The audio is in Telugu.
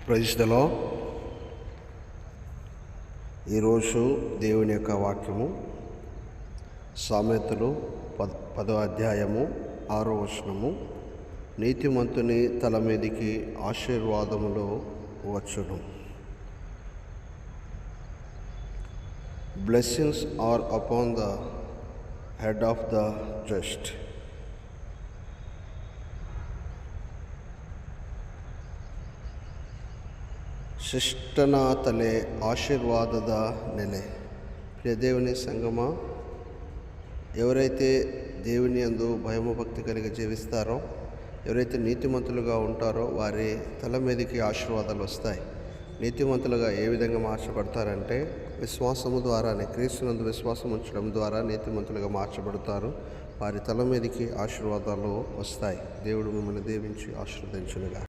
Praise the lord. ఈరోజు దేవుని యొక్క వాక్యము సామెతలు 10వ అధ్యాయము 6వ వచనము. నీతిమంతుని తల మీదికి ఆశీర్వాదములు వచ్చును. Blessings are upon the head of the just. ಶಿಷ್ಟನ ತಲೆ ఆశీర్వాదದ నెಲೆ. ప్రియ దేవుని సంగమా, ఎవరైతే దేవుని యందు భయము భక్తి కలిగి జీవిస్తారో, ఎవరైతే నీతిమంతులుగా ఉంటారో వారి తల మీదకి ఆశీర్వాదాలు వస్తాయి. నీతిమంతులుగా ఏ విధంగా మార్చబడతారంటే విశ్వాసము ద్వారానే, క్రీస్తునందు విశ్వాసం ఉంచడం ద్వారా నీతిమంతులుగా మార్చబడతారు. వారి తల మీదకి ఆశీర్వాదాలు వస్తాయి. దేవుడు మిమ్మల్ని దీవించి ఆశీర్వదించునుగా.